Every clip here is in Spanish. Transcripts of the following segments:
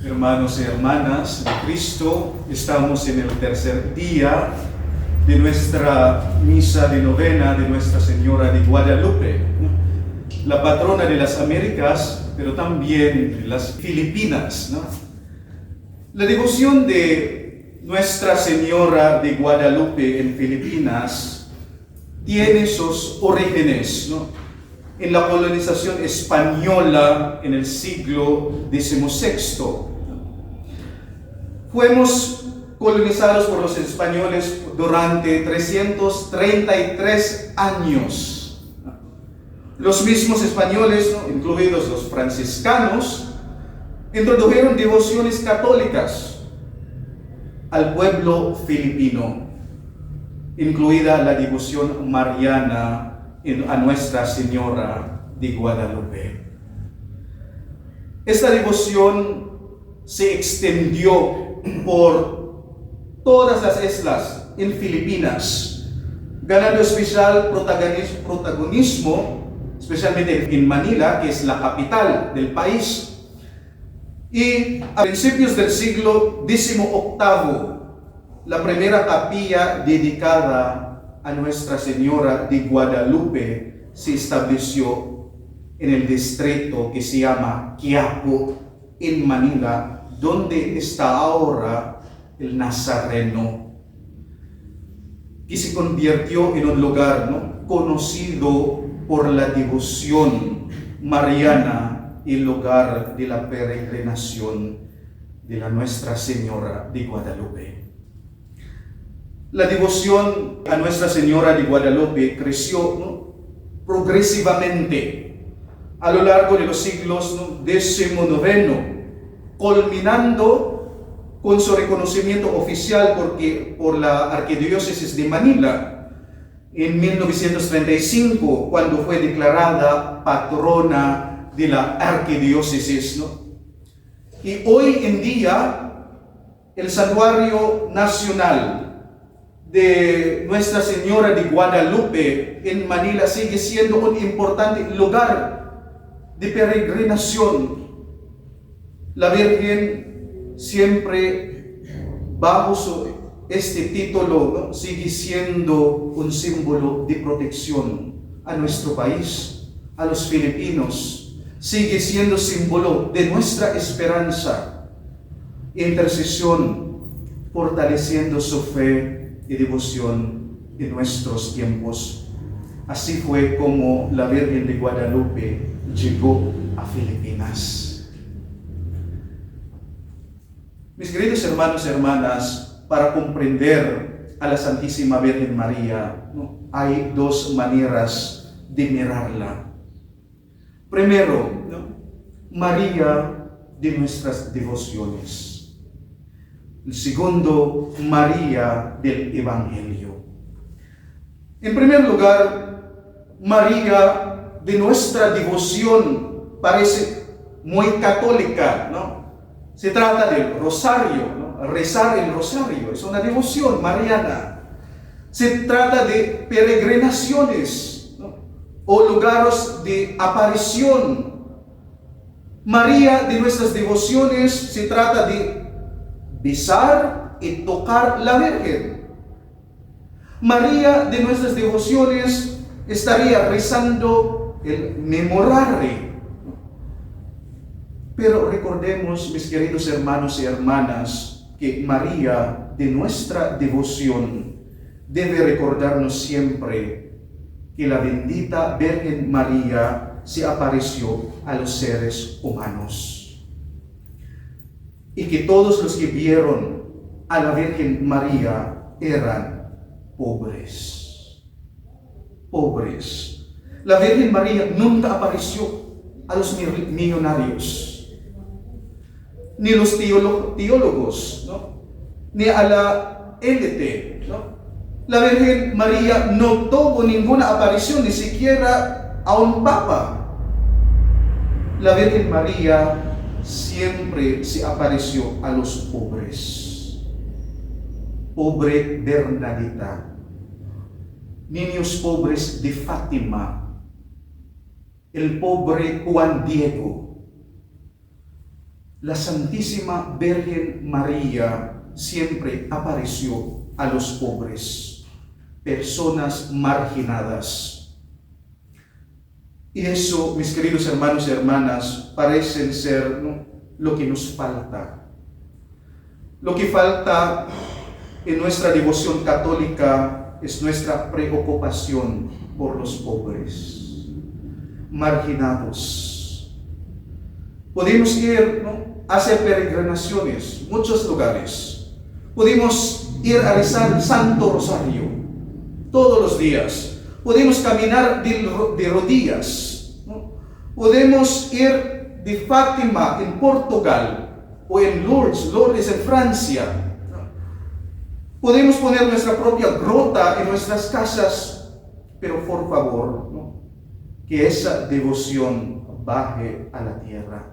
Hermanos y hermanas de Cristo, estamos en el tercer día de nuestra misa de novena de Nuestra Señora de Guadalupe, la patrona de las Américas, pero también de las Filipinas, ¿no? La devoción de Nuestra Señora de Guadalupe en Filipinas tiene sus orígenes, ¿no?, en la colonización española en el siglo XVI. Fuimos colonizados por los españoles durante 333 años. Los mismos españoles, ¿no?, incluidos los franciscanos, introdujeron devociones católicas al pueblo filipino, incluida la devoción mariana a Nuestra Señora de Guadalupe. Esta devoción se extendió por todas las islas en Filipinas, ganando especial protagonismo, especialmente en Manila, que es la capital del país. Y a principios del siglo XVIII, la primera capilla dedicada a Nuestra Señora de Guadalupe se estableció en el distrito que se llama Quiapo, en Manila, donde está ahora el Nazareno, que se convirtió en un lugar, ¿no?, conocido por la devoción mariana, el lugar de la peregrinación de la Nuestra Señora de Guadalupe. La devoción a Nuestra Señora de Guadalupe creció, ¿no?, progresivamente a lo largo de los siglos, ¿no?, XIX, culminando con su reconocimiento oficial por la Arquidiócesis de Manila en 1935, cuando fue declarada patrona de la Arquidiócesis, ¿no? Y hoy en día, el Santuario Nacional de Nuestra Señora de Guadalupe en Manila sigue siendo un importante lugar de peregrinación. La Virgen siempre bajo este título, ¿no?, sigue siendo un símbolo de protección a nuestro país, a los filipinos. Sigue siendo símbolo de nuestra esperanza e intercesión, fortaleciendo su fe y devoción en nuestros tiempos. Así fue como la Virgen de Guadalupe llegó a Filipinas. Mis queridos hermanos y hermanas, para comprender a la Santísima Virgen María, ¿no?, hay dos maneras de mirarla. Primero, ¿no?, María de nuestras devociones. El segundo, María del Evangelio. En primer lugar, María de nuestra devoción parece muy católica, ¿no? Se trata del rosario, ¿no? Rezar el rosario es una devoción mariana. Se trata de peregrinaciones, ¿no?, o lugares de aparición. María de nuestras devociones se trata de besar y tocar la Virgen. María de nuestras devociones estaría rezando el memorare. Pero recordemos, mis queridos hermanos y hermanas, que María de nuestra devoción debe recordarnos siempre que la bendita Virgen María se apareció a los seres humanos. Y que todos los que vieron a la Virgen María eran pobres. Pobres. La Virgen María nunca apareció a los millonarios, ni los teólogos, ¿no?, ni a la élite, ¿no? La Virgen María no tuvo ninguna aparición, ni siquiera a un papa. La Virgen María siempre se apareció a los pobres. Pobre Bernadita, niños pobres de Fátima, el pobre Juan Diego, la Santísima Virgen María siempre apareció a los pobres, personas marginadas. Y eso, mis queridos hermanos y hermanas, parecen ser, ¿no?, lo que nos falta. Lo que falta en nuestra devoción católica es nuestra preocupación por los pobres, marginados. Podemos ir, ¿no?, a hacer peregrinaciones, muchos lugares. Podemos ir a rezar el Santo Rosario todos los días. Podemos caminar de rodillas, ¿no? Podemos ir de Fátima en Portugal o en Lourdes en Francia. Podemos poner nuestra propia grota en nuestras casas, pero por favor, ¿no?, que esa devoción baje a la tierra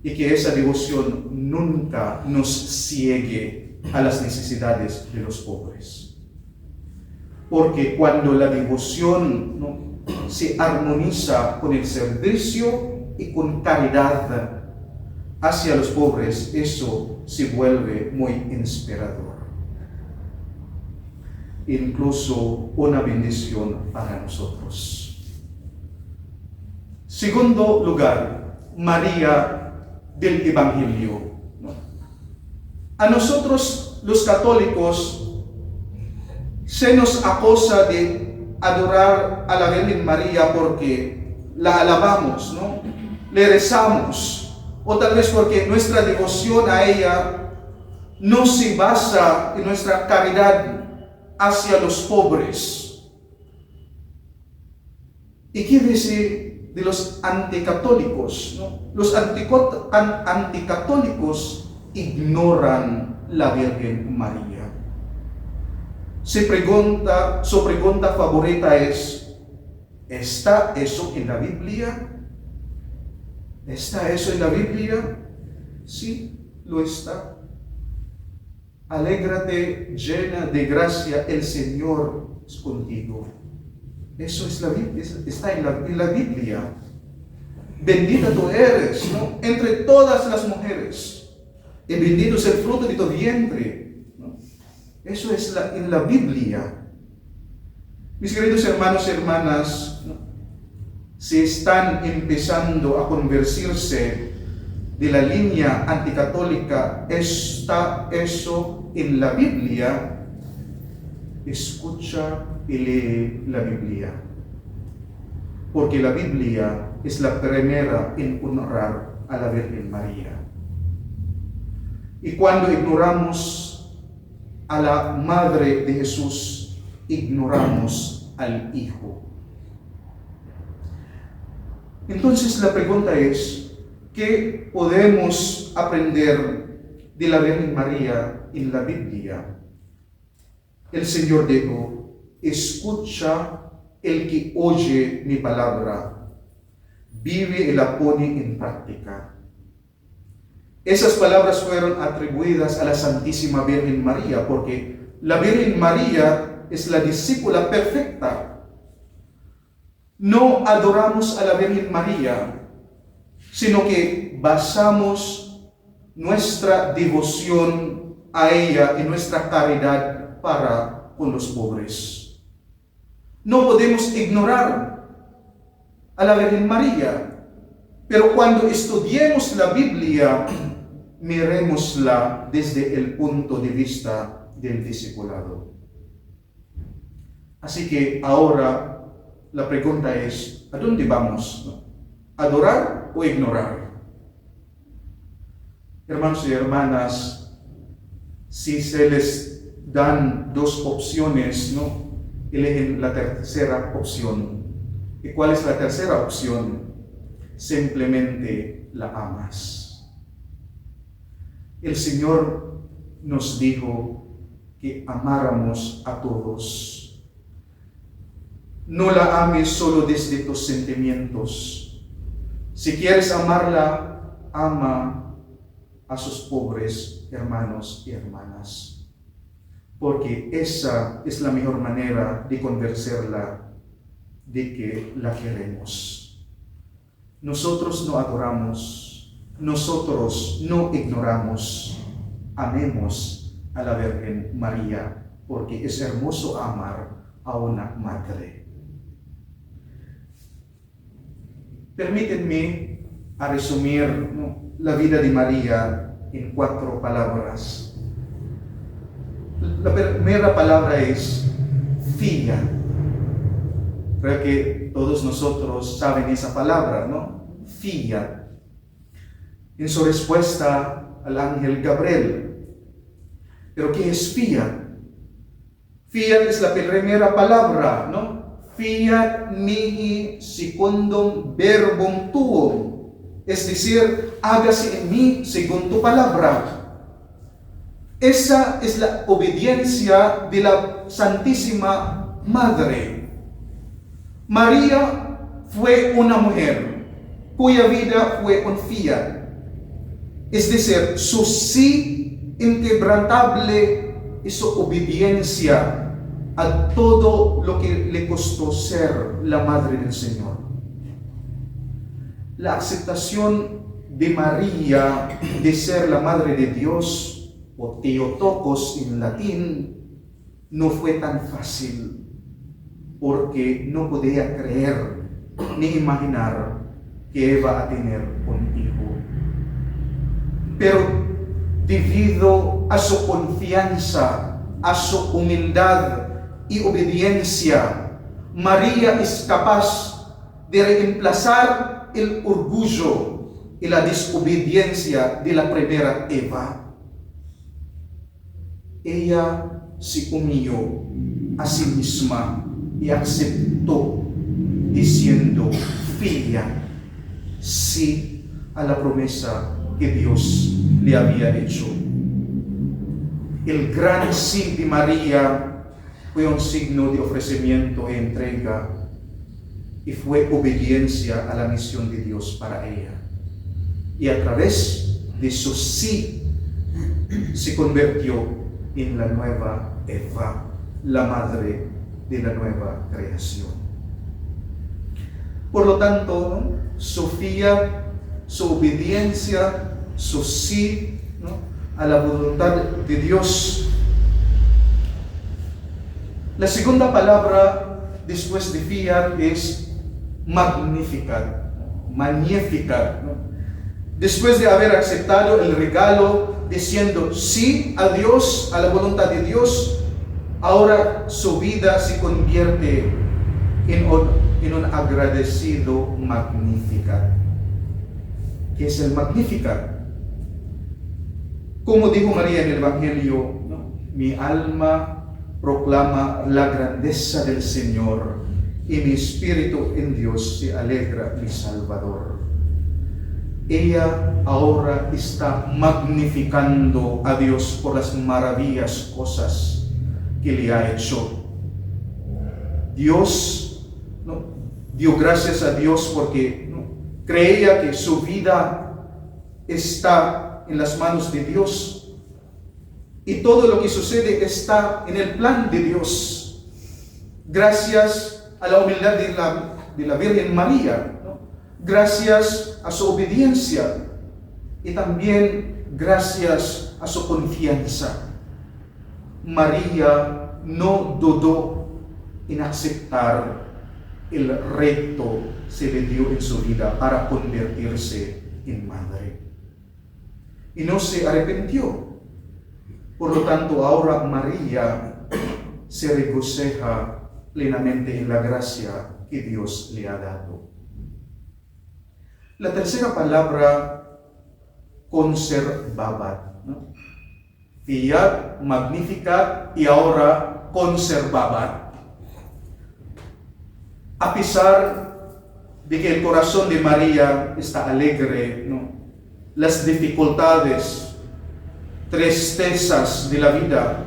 y que esa devoción nunca nos ciegue a las necesidades de los pobres. Porque cuando la devoción, ¿no?, se armoniza con el servicio y con caridad hacia los pobres, eso se vuelve muy inspirador. Incluso una bendición para nosotros. Segundo lugar, María del Evangelio. A nosotros los católicos se nos acusa de adorar a la Virgen María porque la alabamos, ¿no?, le rezamos, o tal vez porque nuestra devoción a ella no se basa en nuestra caridad hacia los pobres. ¿Y qué dice de los anticatólicos, ¿no? Los anticatólicos ignoran la Virgen María. Su pregunta favorita es: ¿está eso en la Biblia? ¿Está eso en la Biblia? Sí, lo está. Alégrate, llena de gracia, el Señor es contigo. Eso es la Biblia, está en la Biblia. Bendita tú eres, ¿no?, entre todas las mujeres, y bendito es el fruto de tu vientre. Eso es en la Biblia. Mis queridos hermanos y hermanas, ¿no?, si están empezando a convertirse de la línea anticatólica, ¿está eso en la Biblia? Escucha y lee la Biblia. Porque la Biblia es la primera en honrar a la Virgen María. Y cuando ignoramos a la Madre de Jesús, ignoramos al Hijo. Entonces la pregunta es: ¿qué podemos aprender de la Virgen María en la Biblia? El Señor dijo: escucha el que oye mi palabra, vive y la pone en práctica. Esas palabras fueron atribuidas a la Santísima Virgen María, porque la Virgen María es la discípula perfecta. No adoramos a la Virgen María, sino que basamos nuestra devoción a ella y nuestra caridad para con los pobres. No podemos ignorar a la Virgen María, pero cuando estudiemos la Biblia, miremosla desde el punto de vista del discipulado. Así que ahora la pregunta es: ¿a dónde vamos? ¿Adorar o ignorar? Hermanos y hermanas, si se les dan dos opciones, ¿no?, eligen la tercera opción. ¿Y cuál es la tercera opción? Simplemente la amas. El Señor nos dijo que amáramos a todos. No la ames solo desde tus sentimientos. Si quieres amarla, ama a sus pobres hermanos y hermanas, porque esa es la mejor manera de convencerla de que la queremos. Nosotros no adoramos, nosotros no ignoramos, amemos a la Virgen María, porque es hermoso amar a una madre. Permítanme a resumir, ¿no?, la vida de María en 4 palabras. La primera palabra es fía. Creo que todos nosotros saben esa palabra, ¿no? Fía. En su respuesta al ángel Gabriel. ¿Pero qué es fía? Fiat es la primera palabra, ¿no? Fiat mihi secundum verbum tuum. Es decir, hágase en mí según tu palabra. Esa es la obediencia de la Santísima Madre. María fue una mujer cuya vida fue un fiat. Es decir, su sí inquebrantable y su obediencia a todo lo que le costó ser la Madre del Señor. La aceptación de María de ser la Madre de Dios, o Theotokos en latín, no fue tan fácil, porque no podía creer ni imaginar que iba a tener un hijo. Pero debido a su confianza, a su humildad y obediencia, María es capaz de reemplazar el orgullo y la desobediencia de la primera Eva. Ella se humilló a sí misma y aceptó, diciendo, fía, sí a la promesa que Dios le había hecho. El gran sí de María fue un signo de ofrecimiento y entrega, y fue obediencia a la misión de Dios para ella. Y a través de su sí se convirtió en la nueva Eva, la madre de la nueva creación. Por lo tanto, ¿no?, Sofía, su obediencia, su sí, ¿no?, a la voluntad de Dios. La segunda palabra después de fiat es Magnificat, Magnificat, ¿no? Después de haber aceptado el regalo, diciendo sí a Dios, a la voluntad de Dios, ahora su vida se convierte en un agradecido Magnificat. ¿Qué es el Magnificat? Como dijo María en el Evangelio, ¿no?, mi alma proclama la grandeza del Señor, y mi espíritu en Dios se alegra, mi Salvador. Ella ahora está magnificando a Dios por las maravillosas cosas que le ha hecho. Dios, ¿no?, dio gracias a Dios porque, ¿no?, creía que su vida está en las manos de Dios, y todo lo que sucede está en el plan de Dios. Gracias a la humildad de la Virgen María, ¿no?, gracias a su obediencia, y también gracias a su confianza. María no dudó en aceptar el reto que se le dio en su vida para convertirse en madre. Y no se arrepintió. Por lo tanto, ahora María se regocija plenamente en la gracia que Dios le ha dado. La tercera palabra, conservabat, ¿no? Fiat, Magnificat y ahora conservabat. A pesar de que el corazón de María está alegre, ¿no?, las dificultades, tristezas de la vida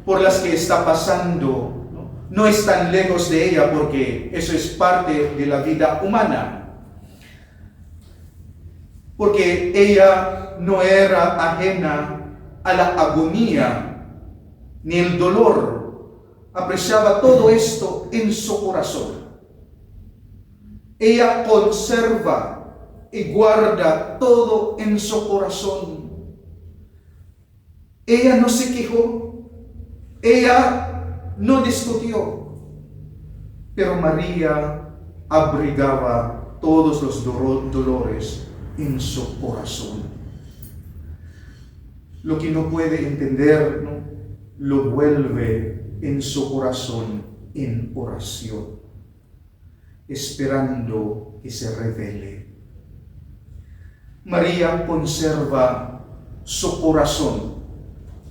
por las que está pasando, no están lejos de ella, porque eso es parte de la vida humana. Porque ella no era ajena a la agonía ni el dolor. Apreciaba todo esto en su corazón. Ella conserva y guarda todo en su corazón. Ella no se quejó, ella no discutió, pero María abrigaba todos los dolores en su corazón. Lo que no puede entender, ¿no?, lo vuelve en su corazón en oración, esperando que se revele. María conserva su corazón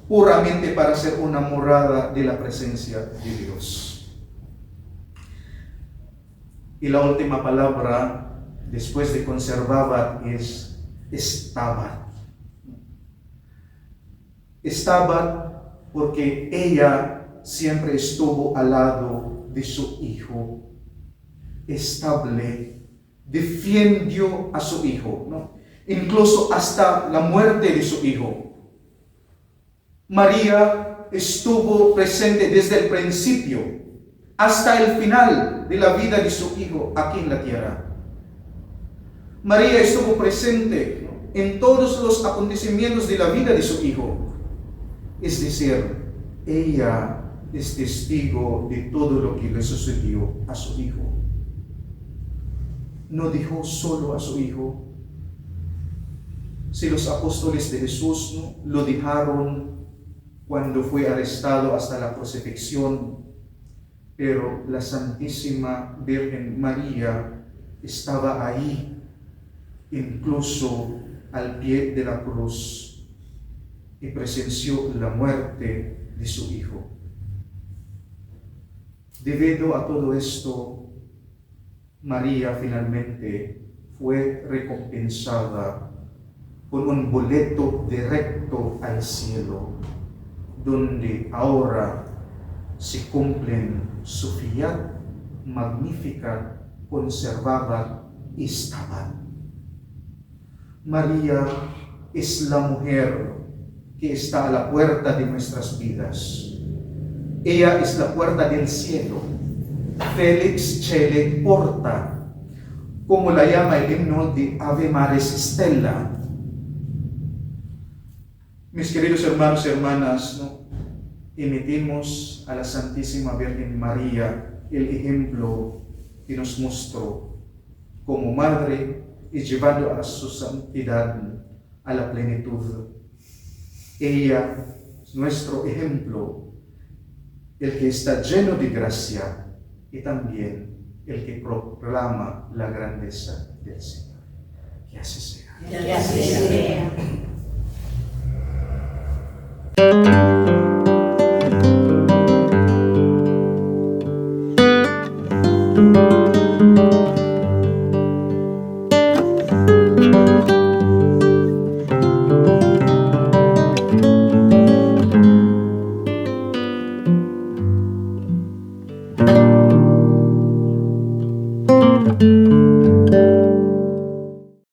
puramente para ser una morada de la presencia de Dios. Y la última palabra después de conservaba es estaba. Estaba porque ella siempre estuvo al lado de su hijo, estable, defendió a su hijo, ¿no?, incluso hasta la muerte de su hijo. María estuvo presente desde el principio hasta el final de la vida de su hijo aquí en la tierra. María estuvo presente, ¿no?, en todos los acontecimientos de la vida de su hijo. Es decir, ella es testigo de todo lo que le sucedió a su hijo. No dejó solo a su hijo. Si los apóstoles de Jesús, ¿no?, lo dejaron cuando fue arrestado hasta la crucifixión, pero la Santísima Virgen María estaba ahí, incluso al pie de la cruz, y presenció la muerte de su hijo. Debido a todo esto, María finalmente fue recompensada con un boleto directo al cielo, donde ahora se cumplen su fiat magnífica, conservada y estaba. María es la mujer que está a la puerta de nuestras vidas. Ella es la puerta del cielo. Felix Cele Porta, como la llama el himno de Ave Maris Stella. Mis queridos hermanos y hermanas, ¿no?, imitemos a la Santísima Virgen María, el ejemplo que nos mostró como madre y llevando a su santidad a la plenitud. Ella es nuestro ejemplo, el que está lleno de gracia y también el que proclama la grandeza del Señor. Que así sea. Que así sea.